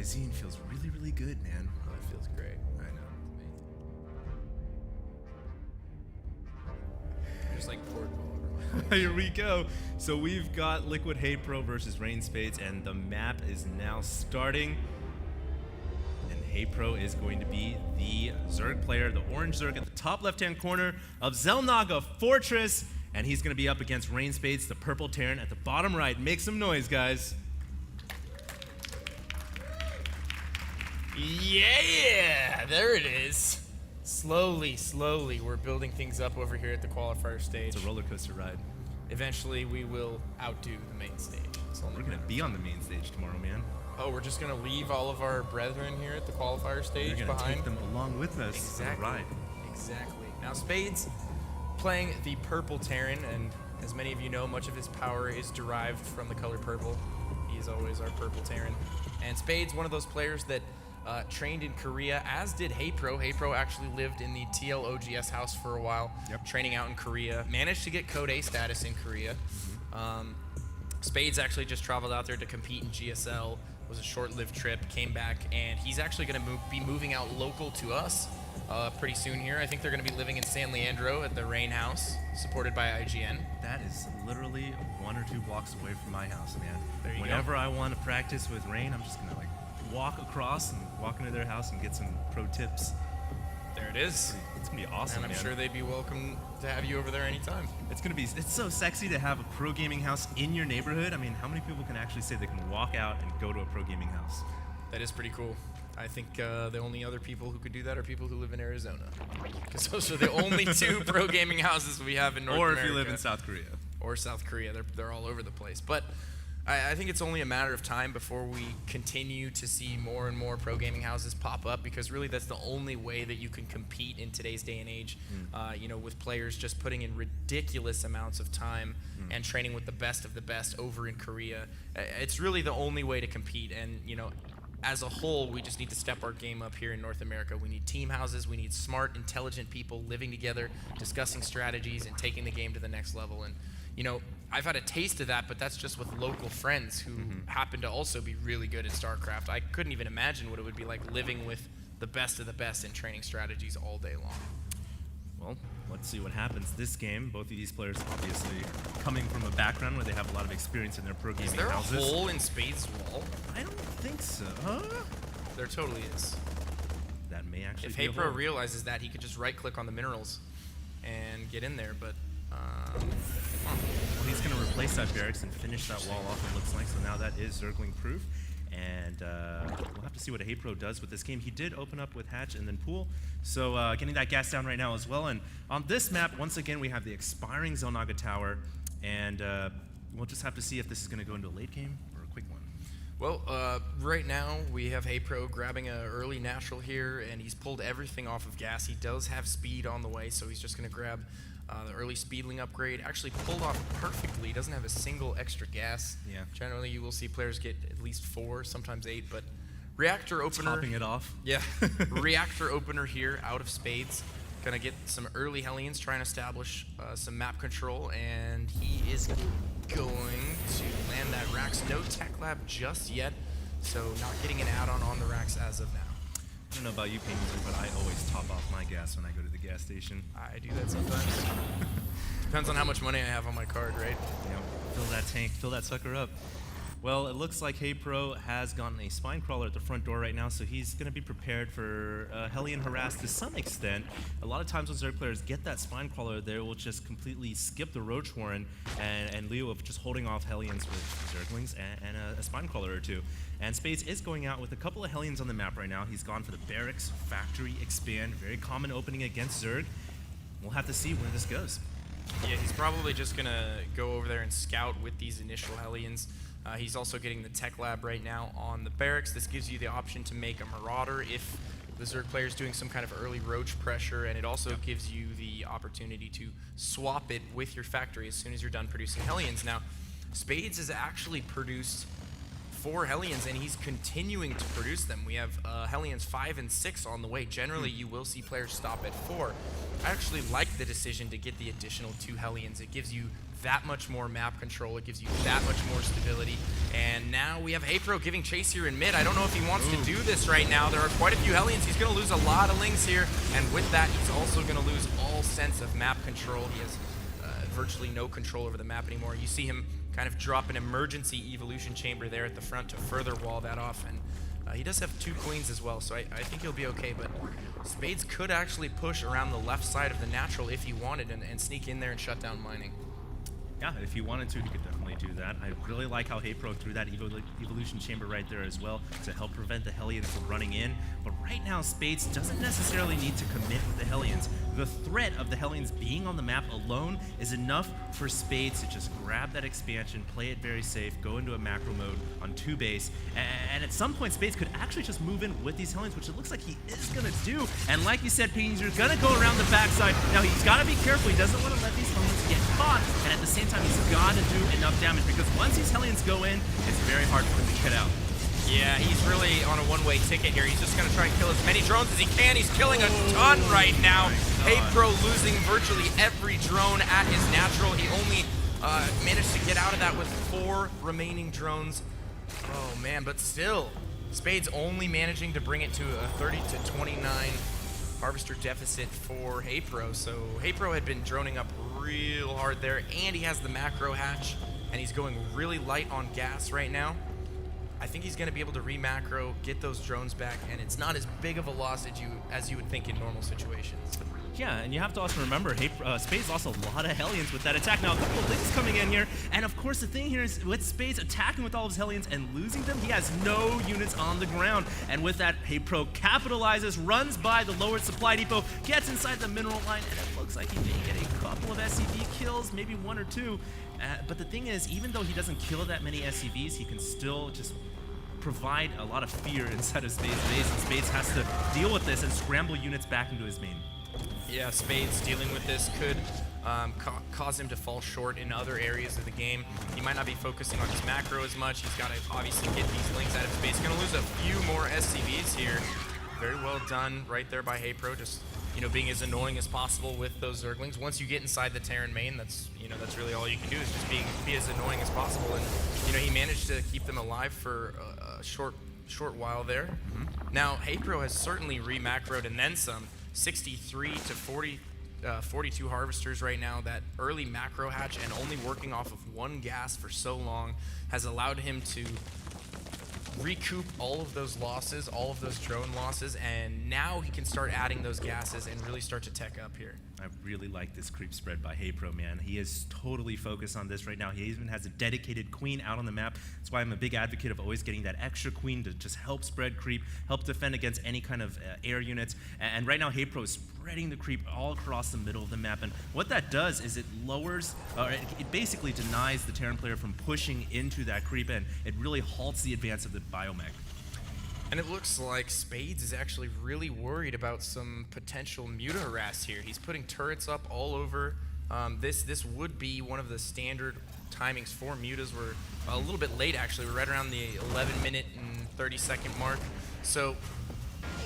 Visine feels really, really good, man. Oh, it feels great. I know. Just like portable. Here we go. So we've got Liquid HayprO versus Rain Spades, and the map is now starting. And HayprO is going to be the Zerg player, the orange Zerg at the top left-hand corner of Xel'Naga Fortress, and he's going to be up against Rain Spades, the purple Terran, at the bottom right. Make some noise, guys. Yeah, there it is. Slowly, we're building things up over here at the qualifier stage. It's a roller coaster ride. Eventually, we will outdo the main stage. We're going to be on the main stage tomorrow, man. Oh, we're just going to leave all of our brethren here at the qualifier stage We're going to behind? take them along with us. Exactly. Right. Exactly. Now, Spades playing the purple Terran, and as many of you know, much of his power is derived from the color purple. He is always our purple Terran. And Spades, one of those players that trained in Korea, as did HayprO. HayprO actually lived in the TL OGS house for a while, training out in Korea. Managed to get Code A status in Korea. Spades actually just traveled out there to compete in GSL. Was a short-lived trip, came back, and he's actually going to be moving out local to us pretty soon here. I think they're going to be living in San Leandro at the Rain House, supported by IGN. That is literally 1 or 2 blocks away from my house, man. There you Whenever I want to practice with Rain, I'm just going to like walk across and walk into their house and get some pro tips. There it is. It's going to be awesome, And I'm man. sure they'd be welcome to have you over there anytime. It's so sexy to have a pro gaming house in your neighborhood. I mean, how many people can actually say they can walk out and go to a pro gaming house? That is pretty cool. I think the only other people who could do that are people who live in Arizona, because those are the only 2 pro gaming houses we have in North America. Or if you live in South Korea. Or South Korea. They're all over the place. But I think it's only a matter of time before we continue to see more and more pro gaming houses pop up, because really that's the only way that you can compete in today's day and age. You know, with players just putting in ridiculous amounts of time and training with the best of the best over in Korea. It's really the only way to compete. And, you know, as a whole, we just need to step our game up here in North America. We need team houses. We need smart, intelligent people living together, discussing strategies, and taking the game to the next level. And, you know, I've had a taste of that, but that's just with local friends who happen to also be really good at StarCraft. I couldn't even imagine what it would be like living with the best of the best and training strategies all day long. Well, let's see what happens this game. Both of these players obviously coming from a background where they have a lot of experience in their pro gaming houses. Is there a hole in Spades' wall? I don't think so. Huh? There totally is. That may actually If be a HayprO hole. realizes that, he could just right-click on the minerals and get in there, but Well, he's going to replace that barracks and finish that wall off, it looks like. So now that is Zergling proof. And we'll have to see what HayprO does with this game. He did open up with Hatch and then Pool. So getting that gas down right now as well. And on this map, once again, we have the expiring Xel'Naga Tower. And we'll just have to see if this is going to go into a late game or a quick one. Well, right now we have HayprO grabbing an early natural here, and he's pulled everything off of gas. He does have speed on the way, so he's just going to grab the early speedling upgrade. Actually pulled off perfectly. He doesn't have a single extra gas. Yeah. Generally, you will see players get at least 4, sometimes 8, but reactor opener. Topping it off. Yeah. Reactor opener here out of Spades. Gonna get some early Hellions, trying to establish some map control, and he is going to land that Rax. No tech lab just yet, so not getting an add-on on the Rax as of now. I don't know about you, Pain User, but I always top off my gas when I go to the gas station. I do that sometimes. Depends on how much money I have on my card, right? You know, fill that tank, fill that sucker up. Well, it looks like HayprO has gotten a spine crawler at the front door right now, so he's going to be prepared for Hellion harass to some extent. A lot of times when Zerg players get that spine crawler, they will just completely skip the Roach Warren and Leo of just holding off Hellions with Zerglings and a spine crawler or 2. And Spades is going out with a couple of Hellions on the map right now. He's gone for the Barracks, Factory, Expand, very common opening against Zerg. We'll have to see where this goes. Yeah, he's probably just going to go over there and scout with these initial Hellions. He's also getting the tech lab right now on the barracks. This gives you the option to make a Marauder if the Zerg player is doing some kind of early roach pressure, and it also gives you the opportunity to swap it with your factory as soon as you're done producing Hellions. Now, Spades has actually produced 4 Hellions, and he's continuing to produce them. We have Hellions 5 and 6 on the way. Generally, you will see players stop at 4. I actually like the decision to get the additional 2 Hellions. It gives you that much more map control. It gives you that much more stability. And now we have HayprO giving chase here in mid. I don't know if he wants to do this right now. There are quite a few Hellions. He's going to lose a lot of Lings here. And with that, he's also going to lose all sense of map control. He has virtually no control over the map anymore. You see him kind of drop an emergency evolution chamber there at the front to further wall that off. And he does have 2 queens as well, so I think he'll be okay. But Spades could actually push around the left side of the natural if he wanted and sneak in there and shut down mining. Yeah, if he wanted to, he could definitely do that. I really like how HayprO threw that evolution chamber right there as well to help prevent the Hellions from running in. But right now, Spades doesn't necessarily need to commit with the Hellions. The threat of the Hellions being on the map alone is enough for Spades to just grab that expansion, play it very safe, go into a macro mode on 2 base, and at some point, Spades could actually just move in with these Hellions, which it looks like he is going to do. And like you said, Pings, you're going to go around the backside. Now, he's got to be careful. He doesn't want to let these Hellions get caught, and at the same time, he's got to do enough damage, because once these Hellions go in, it's very hard for him to get out. Yeah, he's really on a one-way ticket here. He's just going to try and kill as many drones as he can. He's killing a ton right now. HayprO losing virtually every drone at his natural. He only managed to get out of that with 4 remaining drones. Oh, man, but still, Spades only managing to bring it to a 30-29 Harvester deficit for HayprO. So HayprO had been droning up real hard there, and he has the macro hatch, and he's going really light on gas right now. I think he's going to be able to re-macro, get those drones back, and it's not as big of a loss as you would think in normal situations. Yeah, and you have to also remember, Spades lost a lot of Hellions with that attack. Now, a couple of Lings coming in here, and of course the thing here is with Spades attacking with all of his Hellions and losing them, he has no units on the ground. And with that, HayprO capitalizes, runs by the lowered supply depot, gets inside the mineral line, and it looks like he may get a couple of SCV kills, maybe 1 or 2. But the thing is, even though he doesn't kill that many SCVs, he can still just provide a lot of fear inside of Spades' base, and Spades has to deal with this and scramble units back into his main. Yeah, Spades dealing with this could cause him to fall short in other areas of the game. He might not be focusing on his macro as much. He's got to obviously get these Lings out of his base. Going to lose a few more SCVs here. Very well done right there by HayprO, just being as annoying as possible with those Zerglings. Once you get inside the Terran main, that's really all you can do, is just be as annoying as possible. And he managed to keep them alive for a short while there. Now HayprO has certainly re-macroed and then some. 63 to 42 Harvesters right now. That early macro hatch and only working off of 1 gas for so long has allowed him to recoup all of those losses, all of those drone losses, and now he can start adding those gases and really start to tech up here. I really like this creep spread by HayprO, man. He is totally focused on this right now. He even has a dedicated queen out on the map. That's why I'm a big advocate of always getting that extra queen to just help spread creep, help defend against any kind of air units. And right now, HayprO is spreading the creep all across the middle of the map. And what that does is it lowers, or it basically denies the Terran player from pushing into that creep, and it really halts the advance of the biomech. And it looks like Spades is actually really worried about some potential Muta harass here. He's putting turrets up all over. This would be one of the standard timings for Mutas. We're a little bit late, actually. We're right around the 11-minute and 30-second mark. So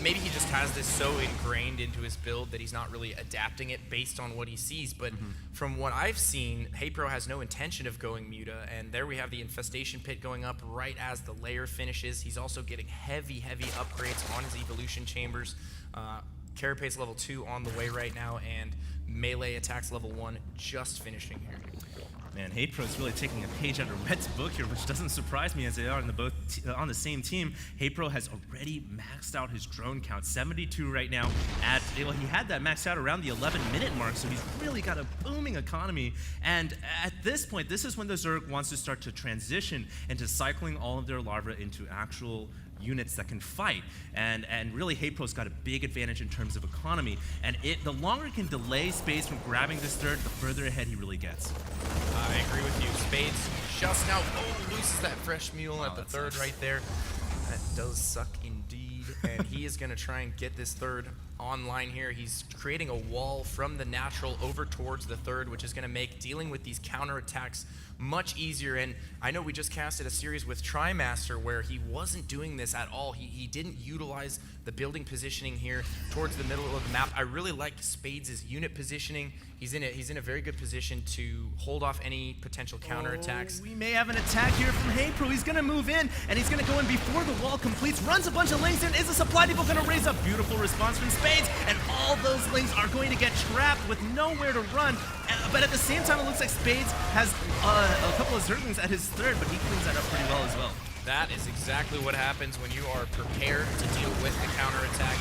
maybe he just has this so ingrained into his build that he's not really adapting it based on what he sees. But from what I've seen, HayprO has no intention of going Muta, and there we have the Infestation Pit going up right as the layer finishes. He's also getting heavy upgrades on his Evolution Chambers. Carapace level 2 on the way right now, and melee attacks level 1 just finishing here. Man, HayprO is really taking a page out of Red's book here, which doesn't surprise me as they are on the same team. HayprO has already maxed out his drone count, 72 right now. He had that maxed out around the 11-minute mark, so he's really got a booming economy. And at this point, this is when the Zerg wants to start to transition into cycling all of their larvae into actual units that can fight, and really HayprO's got a big advantage in terms of economy, and the longer it can delay Spades from grabbing this third, the further ahead he really gets. I agree with you. Spades just now loses that fresh mule at the third right there. That does suck indeed, and he is going to try and get this third online here. He's creating a wall from the natural over towards the third, which is going to make dealing with these counterattacks much easier. And I know we just casted a series with Trimaster where he wasn't doing this at all. He didn't utilize the building positioning here towards the middle of the map. I really liked Spades' unit positioning. He's in a very good position to hold off any potential counterattacks. We may have an attack here from HayprO. He's going to move in, and he's going to go in before the wall completes, runs a bunch of lings in. Is a supply depot going to raise a beautiful response from Spades? And all those lings are going to get trapped with nowhere to run. But at the same time, it looks like Spades has a couple of Zerglings at his third, but he cleans that up pretty well as well. That is exactly what happens when you are prepared to deal with the counterattack.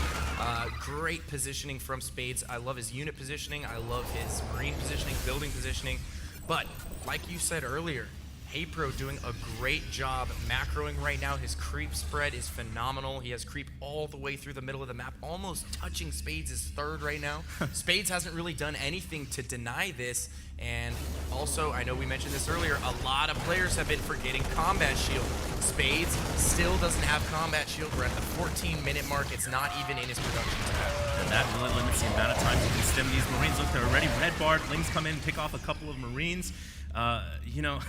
Great positioning from Spades. I love his unit positioning. I love his marine positioning, building positioning. But like you said earlier, HayprO doing a great job macroing right now. His creep spread is phenomenal. He has creep all the way through the middle of the map, almost touching Spades' third right now. Spades hasn't really done anything to deny this. And also, I know we mentioned this earlier, a lot of players have been forgetting Combat Shield. Spades still doesn't have Combat Shield. We're at the 14-minute mark. It's not even in his production tab. And that really limits the amount of time you can stem these Marines. Look, they're already red barred. Lings come in, pick off a couple of Marines. You know,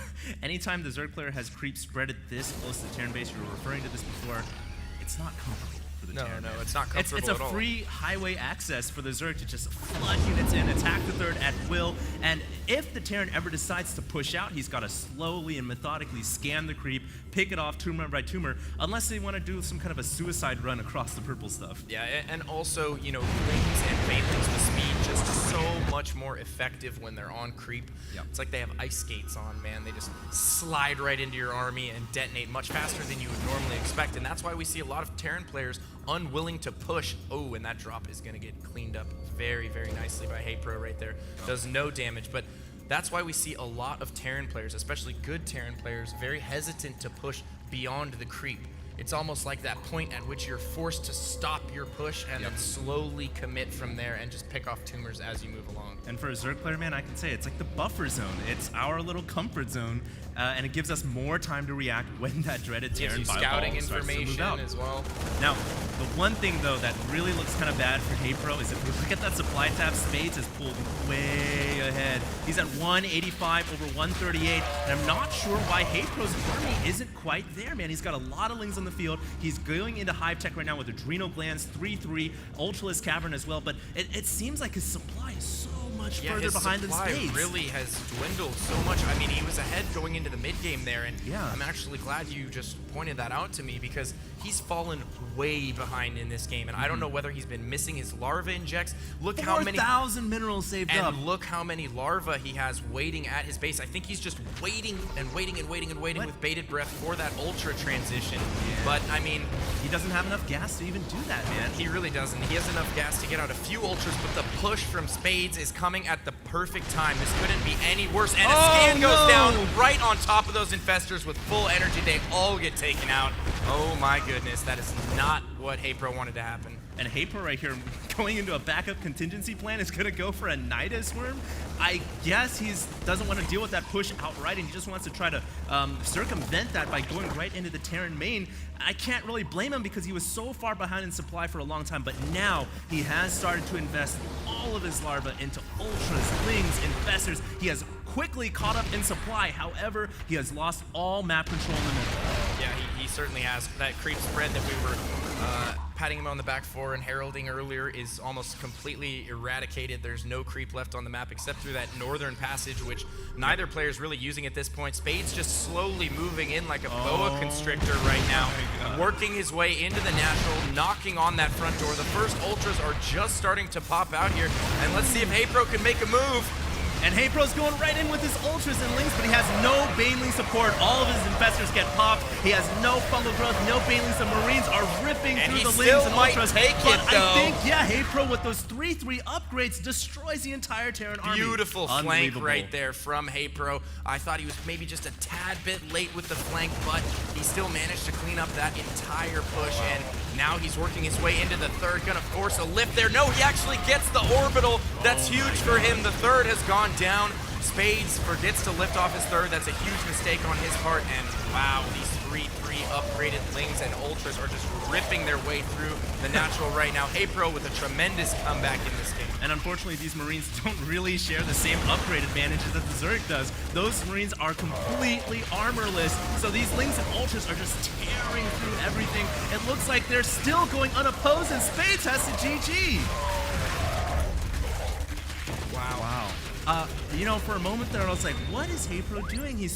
anytime the Zerg player has creep spreaded this close to the Terran base, you were referring to this before, it's not comfortable. No, it's not comfortable It's a at all. free highway access for the Zerg to just flood units in, attack the third at will, and if the Terran ever decides to push out, he's got to slowly and methodically scan the creep, pick it off tumor by tumor, unless they want to do some kind of a suicide run across the purple stuff. Yeah, and also, you know, Lings and Banelings with speed just so much more effective when they're on creep. Yep. It's like they have ice skates on, man. They just slide right into your army and detonate much faster than you would normally expect, and that's why we see a lot of Terran players unwilling to push. Oh, and that drop is going to get cleaned up very, very nicely by HayprO right there. Does no damage, but that's why we see a lot of Terran players, especially good Terran players, very hesitant to push beyond the creep. It's almost like that point at which you're forced to stop your push and then slowly commit from there and just pick off tumors as you move along. And for a Zerg player, man, I can say it's like the buffer zone. It's our little comfort zone, and it gives us more time to react when that dreaded Terran Gives you fireball scouting starts to move information out. as well. Now, the one thing, though, that really looks kind of bad for HayprO is if we look at that supply tab, Spades is pulled way ahead. He's at 185 over 138, and I'm not sure why HayprO's army isn't quite there, man. He's got a lot of lings on the field. He's going into Hive Tech right now with Adrenal Glands, 3-3, Ultralisk Cavern as well, but it seems like his supply is so much further behind than Spades. His supply really has dwindled so much. I mean, he was ahead going into the mid-game there, and Yeah. I'm actually glad you just pointed that out to me because he's fallen way behind in this game, and I don't know whether he's been missing his larva injects. Look how many 4,000 minerals saved up. and look how many larvae he has waiting at his base. I think he's just waiting and waiting and waiting and waiting with bated breath for that ultra transition. But I mean, He doesn't have enough gas to even do that, man. he really doesn't. He has enough gas to get out a few ultras, but the push from Spades is coming at the perfect time. This couldn't be any worse. And a scan goes down right on top of those infestors with full energy. They all get taken out. Oh my goodness, that is not what HayprO wanted to happen. And HayprO right here, going into a backup contingency plan, is going to go for a Nidus Worm. I guess he doesn't want to deal with that push outright, and he just wants to try to circumvent that by going right into the Terran main. I can't really blame him because he was so far behind in supply for a long time, but now he has started to invest all of his larvae into Ultras, Lings, Infestors. He has quickly caught up in supply. However, he has lost all map control in the middle. Yeah, he certainly has. That creep spread that we were patting him on the back for and heralding earlier is almost completely eradicated. There's no creep left on the map except through that northern passage, which neither player is really using at this point. Spades just slowly moving in like a boa constrictor right now, working his way into the natural, knocking on that front door. The first ultras are just starting to pop out here, and let's see if HayprO can make a move. And HayprO's going right in with his Ultras and Lings, but he has no Baneling support. All of his Infestors get popped. He has no Fungal Growth, no Banelings. The Marines are ripping And through he the still Lings and might Ultras. take but it, though. I think, yeah, HayprO with those 3-3 upgrades destroys the entire Terran army. Beautiful flank Unbelievable. right there from HayprO. I thought he was maybe just a tad bit late with the flank, but he still managed to clean up that entire push, and now he's working his way into the third, gonna force a lift there. No, he actually gets the orbital. That's huge for him. The third has gone down. Spades forgets to lift off his third. That's a huge mistake on his part. And wow, these three upgraded Lings and Ultras are just ripping their way through the natural right now. HayprO with a tremendous comeback in this game. And unfortunately, these Marines don't really share the same upgrade advantages that the Zerg does. Those Marines are completely armorless, so these Lings and Ultras are just tearing through everything. It looks like they're still going unopposed, and Spades has to GG. Wow. Wow. You know, for a moment there, I was like, what is HayprO doing? He's